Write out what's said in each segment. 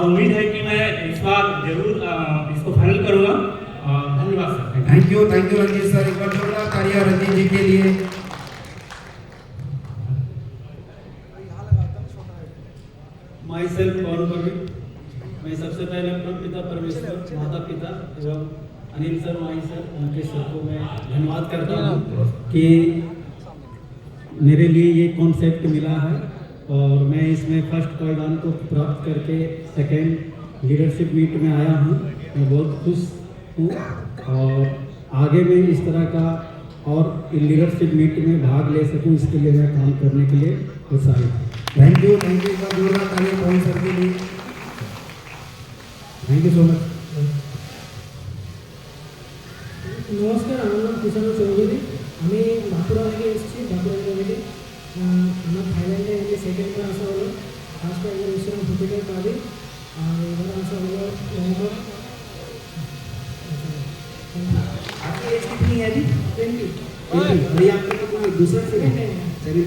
उम्मीद है कि मैं इस बार जरूर इसको फाइनल करूँगा। धन्यवाद sir. Thank you Ranjeet sir. एक बार जोरदार तालियां रंजीत जी के लिए। Myself Pawan Parveen. मैं सबसे पहले परम पिता परमेश्वर, माता पिता एवं Anil sir, my sir, Mukesh sir को मैं धन्यवाद करता हूँ कि मेरे लिए ये कॉन्सेप्ट मिला है और मैं इसमें फर्स्ट पायदान को प्राप्त करके सेकेंड लीडरशिप मीट में आया हूँ। मैं बहुत खुश हूँ और आगे मैं इस तरह का और लीडरशिप मीट में भाग ले सकूँ, इसके लिए मैं काम करने के लिए उत्साहित हूँ। Thank you. एक बार जोरदार तालियां पवन सर के लिए। Thank you so much. नमस्कार, আমার নাম কিষাণ চৌধুরী। আমি বাঁকুড়া থেকে এসেছি, বাঁকুড়া জেলা থেকে। আমার থাইল্যান্ডে এসে সেকেন্ড বার আসা হলো। ফার্স্ট বার এসেছিলাম ফুটিকের কাজে, আর এবার আসা হলো ব্যাংকক। आपकी एज कितनी है अभी? 20 अभी आपका कोई दूसरा सेकंड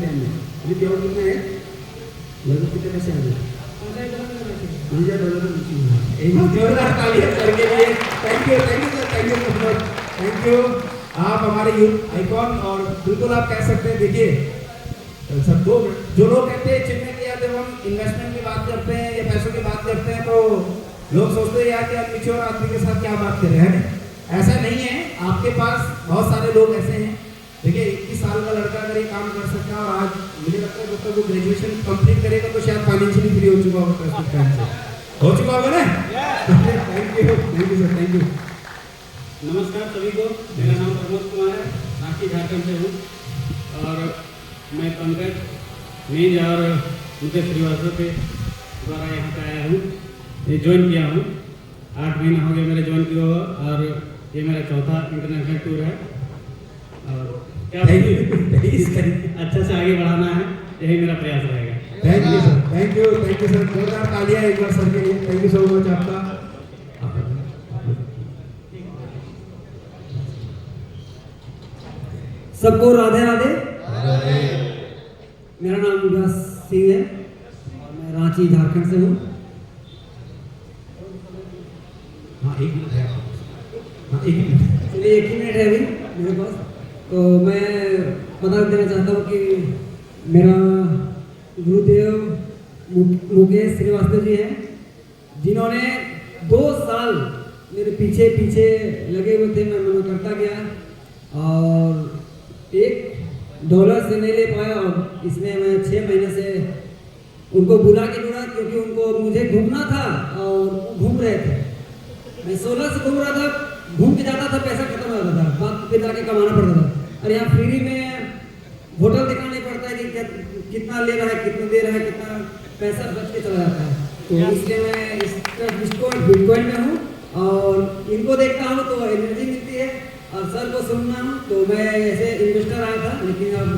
टाइम में अभी प्योर कितना है? लगभग कितने पैसे आ गए? $5,000 एक जोरदार तालियां सर के लिए। Thank you sir. Thank you. आप हमारे यूथ आइकॉन और बिल्कुल आप कह सकते हैं, देखिए सबको जो लोग कहते हैं चिन्ह की याद, जब हम इन्वेस्टमेंट की बात करते हैं या पैसों की बात करते हैं तो लोग सोचते हैं यार कि आप मिच्योर आदमी के साथ क्या बात कर रहे हैं। ऐसा नहीं है, आपके पास बहुत सारे लोग ऐसे हैं। देखिए 21 साल का लड़का अगर ये काम कर सकता है और आज मुझे लगता है जब तक वो ग्रेजुएशन कंप्लीट करेगा तो शायद फाइनेंशियली फ्री हो चुका होगा, प्रस्तुत टाइम से हो चुका होगा ना। Thank you sir. Thank you. नमस्कार सभी को, मेरा नाम प्रमोद कुमार है, रांची झारखंड से हूँ और मैं पंकज मीज और मुकेश श्रीवास्तव के द्वारा यहाँ पे आया हूँ, ये ज्वाइन किया हूँ। 8 महीना हो गया मेरे ज्वाइन किया हुआ और ये मेरा चौथा इंटरनेशनल टूर है और क्या अच्छा से आगे बढ़ाना है, यही मेरा प्रयास रहेगा। Thank you sir. जोरदार तालियां एक बार सर के लिए। थैंक यू सो मच आपका। सबको राधे राधे। मेरा नाम विकास सिंह है और मैं रांची झारखंड से हूँ। हाँ एक मिनट है। चलिए 1 ही मिनट है अभी मेरे पास। तो मैं बता देना चाहता हूँ कि मेरा गुरुदेव मुकेश श्रीवास्तव जी हैं, जिन्होंने 2 साल मेरे पीछे लगे हुए थे। मैं मना करता गया और $1 से नहीं ले पाया और इसमें मैं 6 महीने से उनको बुला के जुड़ा, क्योंकि उनको मुझे घूमना था और घूम रहे थे। मैं 16 से घूम रहा था, घूम के जाता था, पैसा खत्म हो जाता था, बात फिर जाके कमाना पड़ता था। और यहाँ फ्री में होटल दिखाना नहीं पड़ता है कि कितना ले रहा है, कितना दे रहा है, कितना पैसा बच के चला जाता है। तो इसलिए मैं इसको बिटकॉइन में हूँ और इनको देखता हूँ तो एनर्जी मिलती है और सर को सुनना हूँ। तो मैं ऐसे इन्वेस्टर आया था, लेकिन अब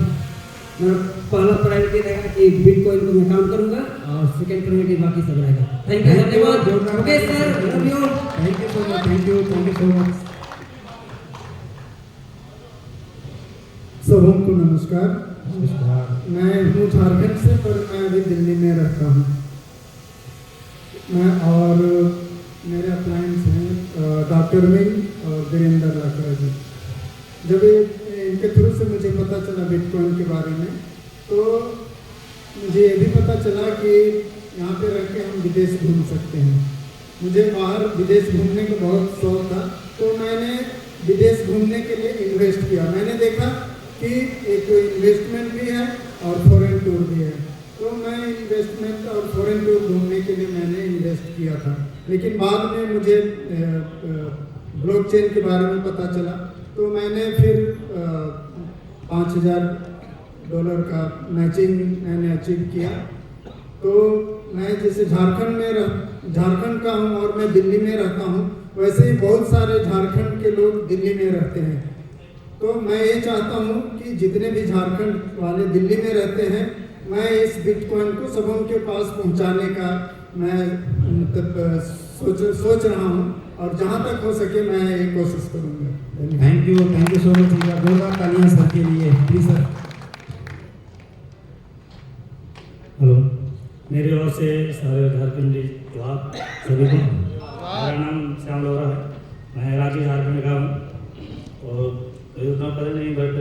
मेरा पहला प्रायोरिटी रहेगा कि बिटकॉइन को मैं काम करूँगा और सेकेंड प्रायोरिटी बाकी सब रहेगा। थैंक यू, धन्यवाद। Okay sir, love you. Thank you so much. सबों को नमस्कार। मैं हूँ झारखंड से, पर मैं अभी दिल्ली में रहता हूँ। मैं और मेरे क्लाइंट्स हैं डॉक्टर मिंग और वीरेंद्र लाकड़ा जी। जब इनके थ्रू से मुझे पता चला बिटकॉइन के बारे में, तो मुझे ये भी पता चला कि यहाँ पे रह के हम विदेश घूम सकते हैं। मुझे बाहर विदेश घूमने का बहुत शौक था, तो मैंने विदेश घूमने के लिए इन्वेस्ट किया। मैंने देखा कि एक इन्वेस्टमेंट भी है और फॉरेन टूर भी है, तो मैं इन्वेस्टमेंट और फॉरेन टूर घूमने के लिए मैंने इन्वेस्ट किया था। लेकिन बाद में मुझे ब्लॉकचेन के बारे में पता चला, तो मैंने फिर $5,000 का मैचिंग मैंने अचीव किया। तो मैं जैसे झारखंड का हूँ और मैं दिल्ली में रहता हूँ, वैसे ही बहुत सारे झारखंड के लोग दिल्ली में रहते हैं। तो मैं ये चाहता हूँ कि जितने भी झारखंड वाले दिल्ली में रहते हैं, मैं इस बिटकॉइन को सबों के पास पहुँचाने का मैं मतलब सोच रहा हूँ और जहाँ तक हो सके मैं ये कोशिश करूँगा। Thank you so much. जोरदार तालियां सर के लिए प्लीज सर। हेलो, मेरी ओर से सारे झारखंडी जोहार सभी को। मेरा नाम श्याम लोहरा है, मैं रांची झारखंड का हूँ और मुझे उतना पता नहीं, बट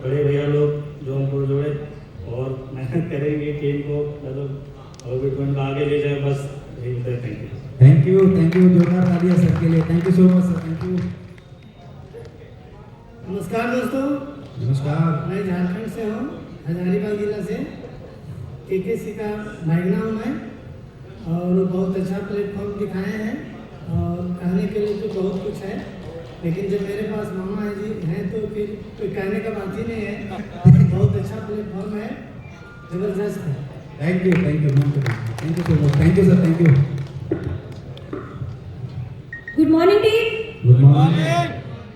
बड़े भैया लोग जो हमको जोड़े और मेहनत करेंगे टीम को मतलब और बिटकॉइन को आगे ले जाए, बस यही होता है। Thank you. थैंक यू जोरदार तालियां सर के लिए। Thank you so much sir, thank you. नमस्कार दोस्तों, नमस्कार। मैं झारखंड से हूँ, हजारीबाग जिला से। केकेसी का मैगना हूँ मैं, और बहुत अच्छा प्लेटफॉर्म दिखाए हैं और कहने के लिए तो बहुत कुछ है, लेकिन जब मेरे पास मामा जी हैं तो फिर कोई कहने का बात ही नहीं है। बहुत अच्छा प्लेटफॉर्म है, ज़बरदस्त है। Thank you so much, thank you sir, thank you. Good morning team. Good morning.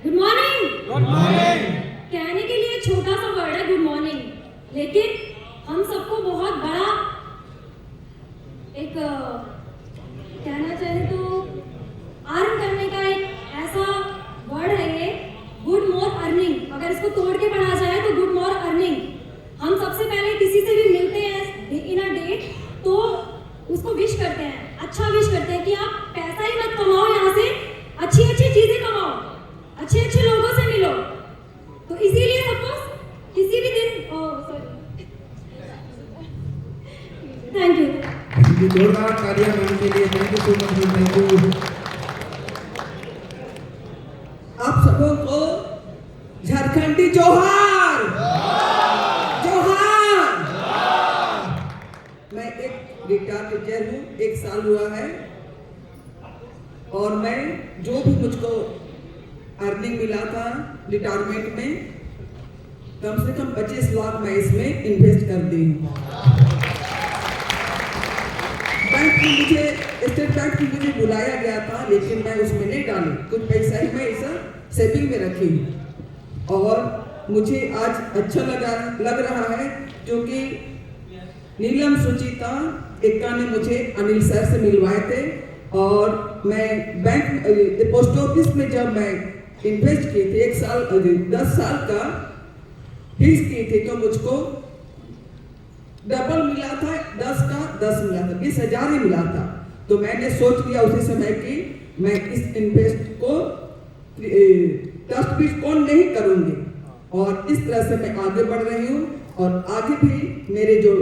Good morning. Good morning. कहने के लिए छोटा सा वर्ड है गुड मॉर्निंग, लेकिन हम सबको बहुत बड़ा एक कहना चाहे तो अर्न करने का एक ऐसा वर्ड है ये, गुड मोर अर्निंग। अगर इसको तोड़ के पढ़ा जाए तो गुड मोर अर्निंग। हम सबसे पहले किसी से भी मिलते हैं इन अ डे तो उसको विश करते हैं, अच्छा विश करते हैं कि आप पैसा ही मत कमाओ, यहाँ से अच्छी अच्छी चीजें कमाओ, अच्छे अच्छे लोगों से मिलो। तो इसीलिए सपोज किसी भी दिन थैंक यू। जोरदार तालियां मैम के लिए। Thank you so much, thank you. आप सबों को झारखंडी जोहार। जोहार। मैं एक गिटार टीचर हूँ, 1 साल हुआ है, और मैं जो भी मुझको अर्निंग मिला था रिटायरमेंट में, कम से कम 25 लाख मैं इसमें इन्वेस्ट कर दी हूँ। बैंक में मुझे, स्टेट बैंक में मुझे बुलाया गया था, लेकिन मैं उसमें नहीं डाली, कुछ पैसा ही मैं ऐसा सेविंग में रखी हूँ। और मुझे आज अच्छा लग रहा है, क्योंकि नीलम सुचिता एक्का ने मुझे अनिल सर से मिलवाए थे, और मैं बैंक पोस्ट ऑफिस में जब मैं इन्वेस्ट किए थे 1 साल 10 साल का फीस की थी, तो मुझको डबल मिला था, 10 का 10 मिला था, 20,000 ही मिला था। तो मैंने सोच लिया उसी समय कि मैं इस इन्वेस्ट को ट्रस्ट बिटकॉइन नहीं करूंगी, और इस तरह से मैं आगे बढ़ रही हूँ। और आगे भी मेरे जो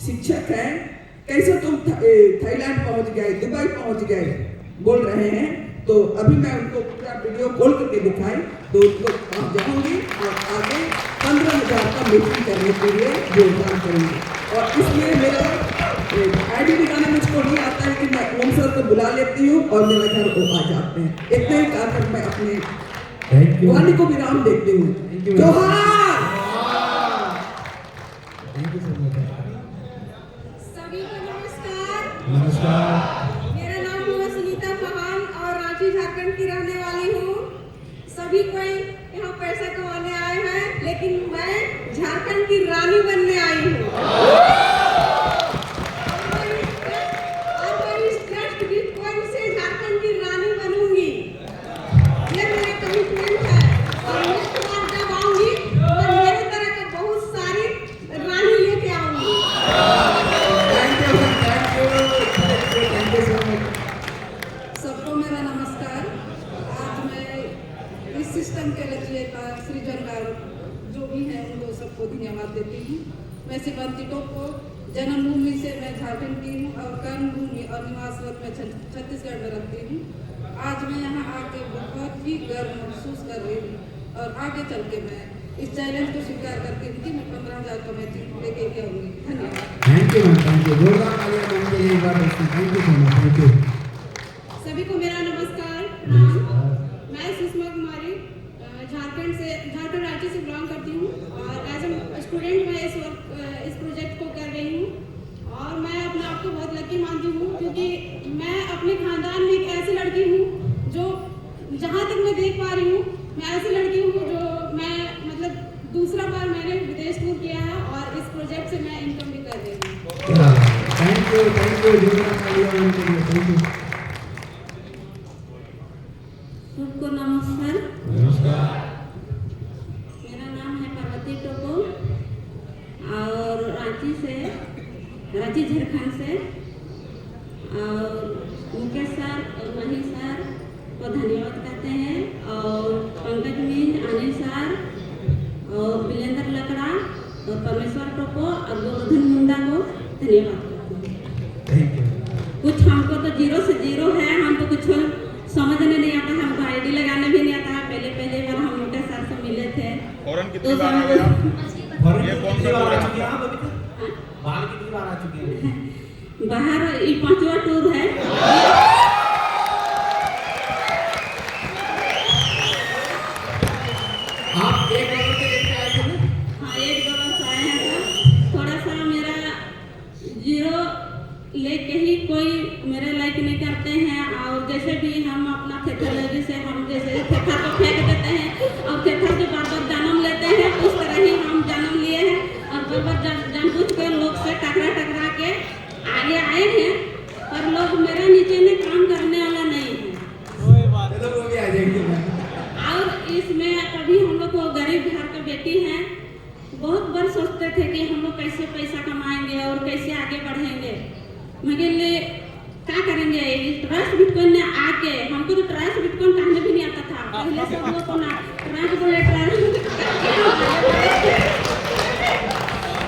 शिक्षक हैं, कैसे तुम थाईलैंड पहुंच गए, दुबई पहुंच गए बोल रहे हैं, तो अभी मैं उनको पूरा वीडियो कॉल करके दिखाई तो उनको आप जाऊंगी और आगे 15,000 का मीटिंग करने के लिए योगदान करूंगी। और इसलिए मेरा आईडी दिखाना मुझको नहीं आता है कि मैं ओम सर को बुला लेती हूँ और मेरे घर वो आ जाते हैं। इतना ही कहकर मैं अपने वाणी को विराम देती हूँ। जोहार। Thank you so much. सभी को नमस्कार। नमस्कार। मेरा नाम है सुनीता फहान और रांची झारखंड की रहने वाली हूँ। सभी कोई यहाँ पैसा कमाने आए हैं, लेकिन मैं झारखंड की रानी बनने आई हूँ। और मैं इस ट्रस्ट बिटकॉइन से झारखंड की रानी बनूंगी, ये मेरा कमिटमेंट है। और नेक्स्ट बार जब आऊंगी मैं मेरे तरह के बहुत सारी रानी लेके आऊंगी। Thank you so much. सबको मेरा नमस्कार। आज मैं इस सिस्टम के रचयिता सृजनकार जो भी हैं उनको सबको धन्यवाद देती हूँ। मैं श्रीमती को जन्मभूमि से मैं झारखंड की हूँ और कर्मभूमि और निवासरत में छत्तीसगढ़ में रखती हूँ। आज मैं यहाँ आके बहुत ही गर्व महसूस कर रही हूँ और आगे चल के मैं इस चैलेंज को स्वीकार करती हूँ कि मैं 15,000 का मैं लेके भी आऊँगी। धन्यवाद। Thank you ma'am, thank you. जोरदार तालियां मैम के लिए एक बार। Thank you so much, thank you. सभी को मेरा नमस्कार। नाम मैं सुषमा कुमारी, झारखंड राज्य से बिलोंग करती हूँ और एज ए स्टूडेंट मैं इस प्रोजेक्ट को कर रही हूँ। और मैं अपने आप को बहुत लकी मानती हूँ, क्योंकि मैं अपने खानदान में एक ऐसी लड़की हूँ जो, जहाँ तक मैं देख पा रही हूँ, मैं ऐसी लड़की हूँ जो मैं मतलब दूसरा बार मैंने विदेश टूर किया है और इस प्रोजेक्ट से मैं इनकम भी कर रही हूँ। Thank you, thank you. जोरदार तालियां मैम के लिए। Thank you. सबको नमस्कार। नमस्कार। मेरा नाम है पार्वती टोपो और रांची झारखंड से, और परमेश्वर को और गोवर्धन मुंडा को धन्यवाद करती हूँ। Thank you. कुछ हमको तो 0 से 0 है, हमको कुछ समझने नहीं आता, हमको आईडी लगाने भी नहीं आता। पहले बार हम मोटे सर से मिले थे। फौरन कितनी बार आ गए आप? फॉरेन ये कौन कितनी सा बार आ टूर है? चुके हैं आप अभी तक? बाहर कितनी बार आ चुके हैं? बाहर ये 5वां टूर है। आप $1 के लेके आए थे ना? हाँ, $1 से आए हैं सर। थोड़ा सा मेरा 0 लेके ही कोई मेरे लाइक नहीं करते हैं, और जैसे भी हम अपना टेक्नोलॉजी से हम जैसे थेथर को फेंक देते हैं और थेथर जो बार जन्म लेते हैं, उस तरह ही हम जन्म लिए हैं और बार जानबूझ के लोग से टकरा के आगे आए हैं, पर लोग मेरे नीचे में काम करने वाला नहीं है। चलो वो भी आ जाएंगे मैम। और इसमें कभी हम लोग को गरीब घर के बेटी हैं, बहुत बार सोचते थे कि हम लोग कैसे पैसा कमाएंगे और कैसे आगे बढ़ेंगे, मगर लिए क्या करेंगे। ट्रस्ट बिटकॉइन ने आके हमको तो ट्रस्ट बिटकॉइन कहने भी नहीं आता था। पहले सब लोग को ना ट्रस्ट बोले,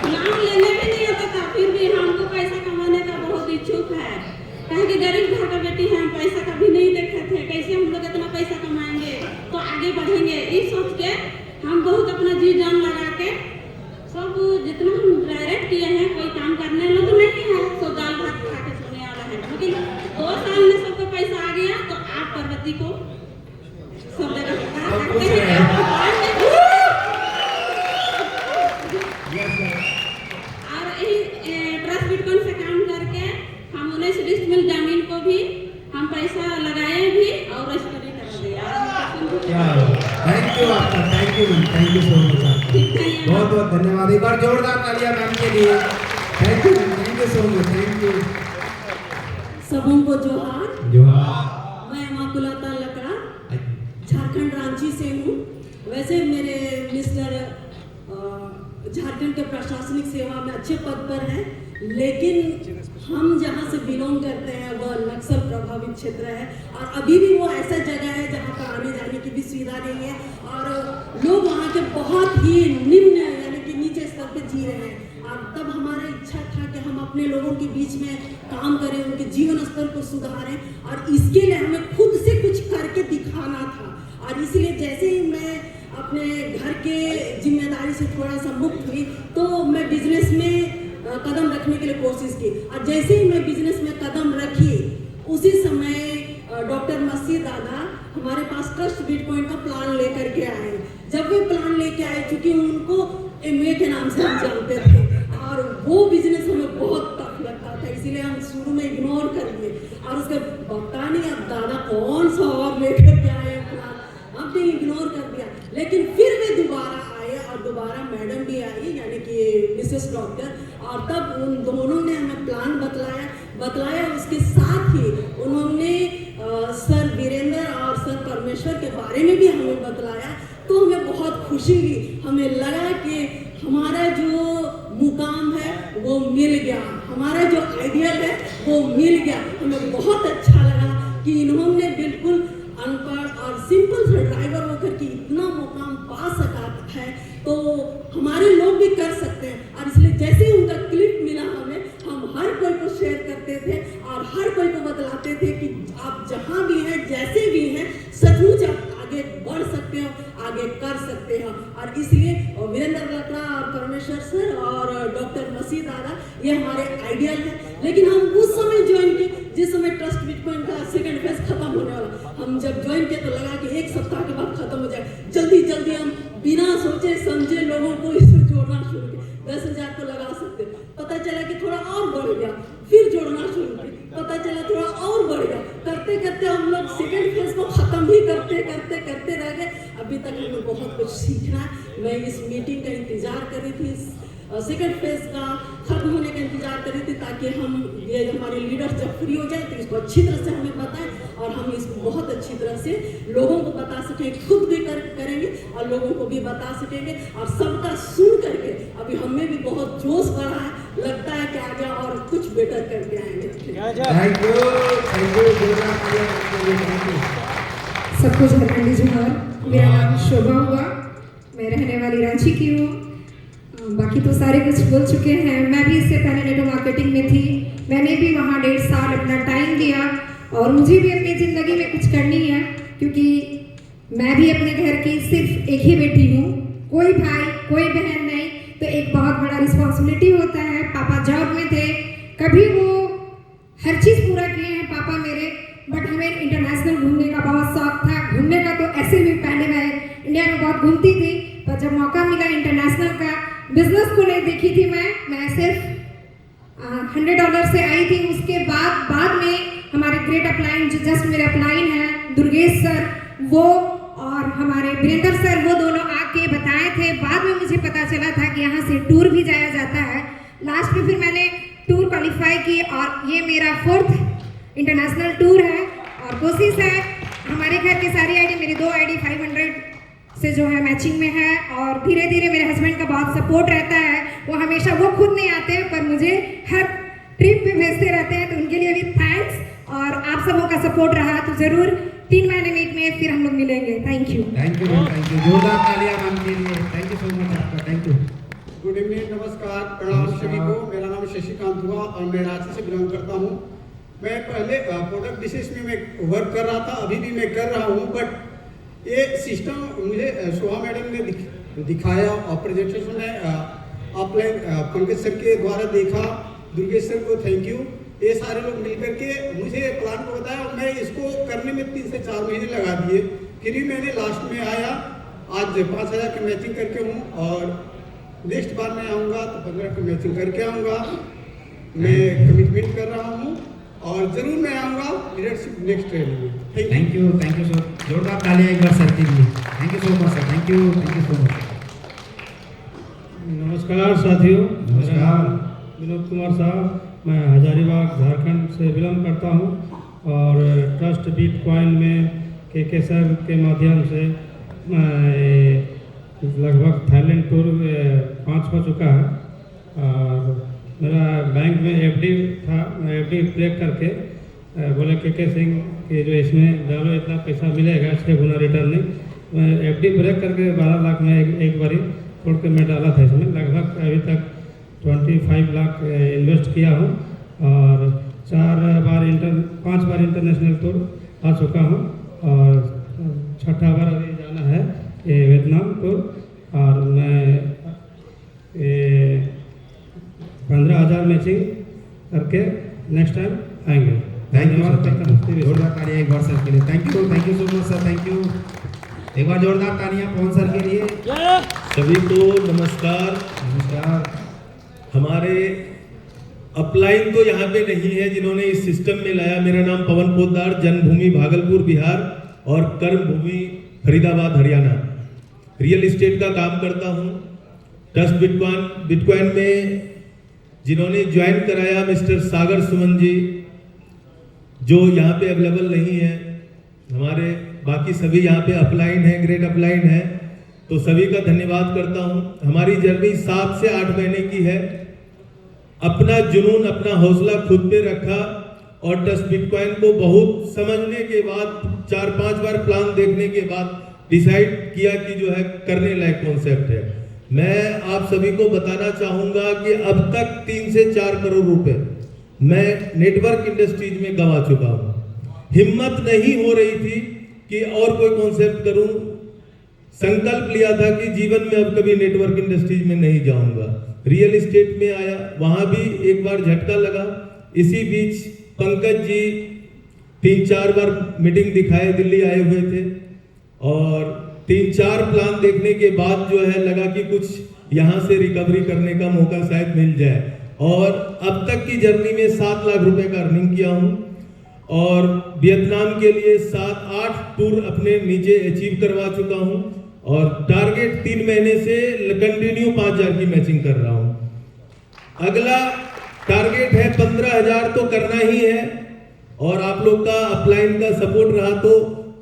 नाम लेने भी नहीं आता था, फिर भी हमको पैसा कमाने का बहुत इच्छुक है। कहे कि गरीब घर का बेटी है, हम पैसा कभी नहीं देखे थे, कैसे हम लोग इतना पैसा कमाएंगे तो आगे बढ़ेंगे। इस सोच के हम बहुत अपना जी जान लगा के सब जितना हम डायरेक्ट किए हैं, कोई काम करने वाला तो नहीं है, सो दाल भात खा के सोने वाला है। लेकिन 2 साल में सबको पैसा आ गया तो आप पार्वती को सब जगह रखते हैं। और यही ट्रस्ट बिटकॉइन से काम करके हम 19 डिसमिल जमीन को भी हम पैसा लगाए भी और रजिस्ट्री कर दिया। थैंक यू आपका, thank you ma'am, thank you so much आपका, बहुत बहुत धन्यवाद। एक बार जोरदार तालियां मैम के लिए। Thank you ma'am, thank you so much, thank you. सबों को जोहार। जोहार। मैं इमाकुलता लकड़ा झारखंड रांची से हूँ। वैसे मेरे मिस्टर झारखंड के प्रशासनिक सेवा में अच्छे पद पर हैं, लेकिन हम जहाँ से बिलोंग करते हैं वह नक्सल प्रभावित क्षेत्र है, और अभी भी वो ऐसा जगह है जहाँ पर आने जाने की भी सुविधा नहीं है, और लोग वहाँ के बहुत ही निम्न यानी कि नीचे स्तर पे जी रहे हैं। और तब हमारा इच्छा था कि हम अपने लोगों के बीच में काम करें, उनके जीवन स्तर को सुधारें, और इसके लिए हमें खुद से कुछ करके दिखाना था। और इसलिए जैसे ही मैं अपने घर के जिम्मेदारी से थोड़ा सा मुक्त हुई तो मैं बिजनेस में कदम रखने के लिए कोशिश की, और जैसे ही मैं बिजनेस में कदम रखी उसी समय डॉक्टर मसीह दादा हमारे पास ट्रस्ट बिटकॉइन का प्लान लेकर के आए। जब वे प्लान लेके आए, चूंकि उनको एमवे के नाम से हम जानते थे और वो बिजनेस हमें बहुत टफ लगता था, इसीलिए हम शुरू में इग्नोर कर दिए। और उसके पता नहीं अब दादा कौन सा और लेकर के आए प्लान, हमने इग्नोर कर दिया। लेकिन फिर वे दोबारा आए और दोबारा मैडम भी आई, यानी कि मिसेस डॉक्टर, और तब उन दोनों ने हमें प्लान बतलाया। उसके साथ ही उन्होंने सर वीरेंद्र और सर परमेश्वर के बारे में भी हमें बतलाया, तो हमें बहुत खुशी हुई। हमें लगा कि हमारा जो मुकाम है वो मिल गया, हमारा जो आइडियल है वो मिल गया। हमें बहुत अच्छा लगा कि इन्होंने बिल्कुल अनपढ़ और सिंपल से ड्राइवर होकर के इतना मुकाम पा सका है, तो हमारे लोग भी कर सकते हैं। और इसलिए जैसे ही उनका क्लिप मिला हमें, हम हर कोई को शेयर करते थे और हर कोई को बतलाते थे कि आप जहाँ भी हैं, जैसे भी हैं, सचमुच आप आगे बढ़ सकते हो, आगे कर सकते हो। और इसलिए वीरेंद्र लकड़ा और परमेश्वर सर और डॉक्टर मसीह दादा ये हमारे आइडियल है। लेकिन हम उस समय ज्वाइन किए जिस समय ट्रस्ट बिटकॉइन का सेकंड फेज खत्म होने वाला। हम जब ज्वाइन किए तो लगा कि 1 सप्ताह के बाद खत्म हो जाए, जल्दी जल्दी हम बिना सोचे समझे लोगों को इसमें जोड़ना शुरू किया। 10,000 तो लगा सकते, पता चला कि थोड़ा और बढ़ गया, फिर जोड़ना शुरू किया, पता चला थोड़ा और बढ़ गया। करते करते हम लोग सेकंड फेज को खत्म भी करते रह गए। अभी तक हमें बहुत कुछ सीखना है। मैं इस मीटिंग का इंतजार कर रही थी, सेकंड फेज का खत्म होने का इंतजार कर रही थी, ताकि हम ये हमारे लीडर्स जब फ्री हो जाए तो इसको अच्छी तरह से हमें बताएं और हम इसको बहुत अच्छी तरह से लोगों को बता सकें, खुद भी करेंगे और लोगों को भी बता सकेंगे। और सबका सुन करके अभी हमें भी बहुत जोश बढ़ा है, लगता है कि आगे और कुछ बेटर करके आएंगे। Thank you. सबको झारखंडी जोहार। मेरा नाम शोभा हुआ, मैं रहने वाली रांची की हूँ। बाकी तो सारे कुछ बोल चुके हैं। मैं भी इससे पहले नेटवर्क मार्केटिंग में थी, मैंने भी वहाँ 1.5 साल अपना टाइम दिया और मुझे भी अपनी ज़िंदगी में कुछ करनी है, क्योंकि मैं भी अपने घर की सिर्फ एक ही बेटी हूँ, कोई भाई कोई बहन नहीं, तो एक बहुत बड़ा रिस्पॉन्सिबिलिटी होता है। पापा जॉब में थे, कभी वो हर चीज़ पूरा किए हैं पापा मेरे, बट हमें इंटरनेशनल घूमने का बहुत शौक था। घूमने का तो ऐसे भी पहले मैं इंडिया में बहुत घूमती थी, पर जब मौका मिला इंटरनेशनल का, बिजनेस को नहीं देखी थी मैं सिर्फ $100 से आई थी। उसके बाद में हमारे ग्रेट अपलाइन, जो जस्ट मेरे अपलाइन हैं, दुर्गेश सर वो और हमारे वीरेंद्र सर, वो दोनों आके बताए थे। बाद में मुझे पता चला था कि यहाँ से टूर भी जाया जाता है। लास्ट में फिर मैंने टूर क्वालिफाई की और ये मेरा 4th इंटरनेशनल टूर है। और कोशिश है हमारे घर की सारी आईडी, मेरी 2 आईडी 500 से जो है मैचिंग में है, और धीरे धीरे मेरे हस्बैंड का बहुत सपोर्ट रहता है। वो हमेशा, वो खुद नहीं आते हैं पर मुझे हर ट्रिप पे भेजते रहते हैं, तो उनके लिए भी थैंक्स। और आप सबों का सपोर्ट रहा तो ज़रूर 3 महीने मीट में फिर हम लोग मिलेंगे। Thank you. थैंक यू, जोरदार तालियां मैम के लिए। थैंक यू सो मच आपका, थैंक यू। गुड इवनिंग, नमस्कार, प्रणाम सभी को। मेरा नाम शशिकांत हुआ और मैं रांची से बिलोंग करता हूँ। मैं पहले प्रोडक्ट डिशेस में मैं वर्क कर रहा था, अभी भी मैं कर रहा हूँ, बट ये सिस्टम मुझे शोभा मैडम ने दिखाया और प्रेजेंटेशन है ऑफलाइन पंकज सर के द्वारा देखा, दुर्गेश सर को थैंक यू। ये सारे लोग मिलकर के मुझे प्लान को बताया और मैं इसको करने में 3 से 4 महीने लगा दिए। फिर भी मैंने लास्ट में आया, आज 5000 की मैचिंग करके हूँ और नेक्स्ट बार मैं आऊँगा तो 15 की मैचिंग करके आऊँगा। मैं कमिटमेंट कर रहा हूँ और ज़रूर मैं आऊँगा लीडरशिप नेक्स्ट ट्रेनिंग में। Thank you sir. जोरदार तालियां एक बार सर के लिए। Thank you so much sir, thank you so much. नमस्कार साथियों, नमस्कार। विनोद कुमार साहब, मैं हजारीबाग झारखंड से बिलोंग करता हूं और ट्रस्ट बिटकॉइन में के सर के माध्यम से लगभग थाईलैंड टूर 5 हो चुका है। और मेरा बैंक में एफडी था, मैं एफडी ब्रेक करके बोले के सिंह कि जो इसमें डालो इतना पैसा मिलेगा 6 गुना रिटर्निंग। मैं एफडी ब्रेक करके 12 लाख में एक बारी छोड़ के मैं डाला था इसमें। लगभग अभी तक 25 लाख इन्वेस्ट किया हूँ और 5 बार इंटरनेशनल टूर आ चुका हूँ और 6ठा बार अभी जाना है ये वियतनाम टूर। और मैं 15,000 मैचिंग करके नेक्स्ट टाइम आएंगे। थैंक यू सर, जोरदार तालियां एक बार सर के लिए। Thank you so much sir, thank you. एक बार जोरदार तालियां पवन सर के लिए। सभी को नमस्कार। हमारे अपलाइन तो यहाँ पे नहीं है जिन्होंने इस सिस्टम में लाया। मेरा नाम पवन पोद्दार, जन्मभूमि भागलपुर बिहार और कर्म भूमि फरीदाबाद हरियाणा। रियल इस्टेट का काम करता हूँ। ट्रस्ट बिटकॉइन में जिन्होंने ज्वाइन कराया मिस्टर सागर सुमन जी, जो यहाँ पे अवेलेबल नहीं है। हमारे बाकी सभी यहाँ पे अपलाइन है, ग्रेट अपलाइन है, तो सभी का धन्यवाद करता हूँ। हमारी जर्नी 7 से 8 महीने की है। अपना जुनून, अपना हौसला खुद पे रखा और ट्रस्ट बिटकॉइन को बहुत समझने के बाद, 4-5 बार प्लान देखने के बाद डिसाइड किया कि जो है करने लायक कॉन्सेप्ट है। मैं आप सभी को बताना चाहूँगा कि अब तक 3 से 4 करोड़ रुपए मैं नेटवर्क इंडस्ट्रीज में गंवा चुका हूँ। हिम्मत नहीं हो रही थी कि और कोई कॉन्सेप्ट करूँ। संकल्प लिया था कि जीवन में अब कभी नेटवर्क इंडस्ट्रीज में नहीं जाऊँगा। रियल इस्टेट में आया, वहाँ भी एक बार झटका लगा। इसी बीच पंकज जी 3-4 बार मीटिंग दिखाए, दिल्ली आए हुए थे और 3-4 प्लान देखने के बाद जो है लगा कि कुछ यहाँ से रिकवरी करने का मौका शायद मिल जाए। और अब तक की जर्नी में 7 लाख रुपए का अर्निंग किया हूँ और वियतनाम के लिए 7-8 टूर अपने नीचे अचीव करवा चुका हूँ और टारगेट 3 महीने से कंटिन्यू 5,000 की मैचिंग कर रहा हूँ। अगला टारगेट है 15,000 तो करना ही है और आप लोग का अपलाइन का सपोर्ट रहा तो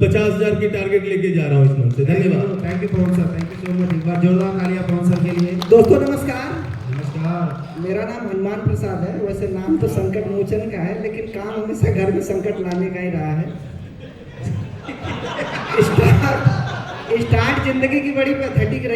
50,000 की टारगेट लेके जा रहा हूँ इस मंथ से। धन्यवाद। Thank you Pawan sir, thank you so much. एक बार जोरदार तालियां पवन सर के लिए। दोस्तों नमस्कार। नमस्कार। मेरा नाम हनुमान प्रसाद है। वैसे नाम तो संकट मोचन का है, लेकिन काम हमेशा घर में संकट लाने का ही रहा है। स्टार्ट जिंदगी की बड़ी पैथेटिक रही।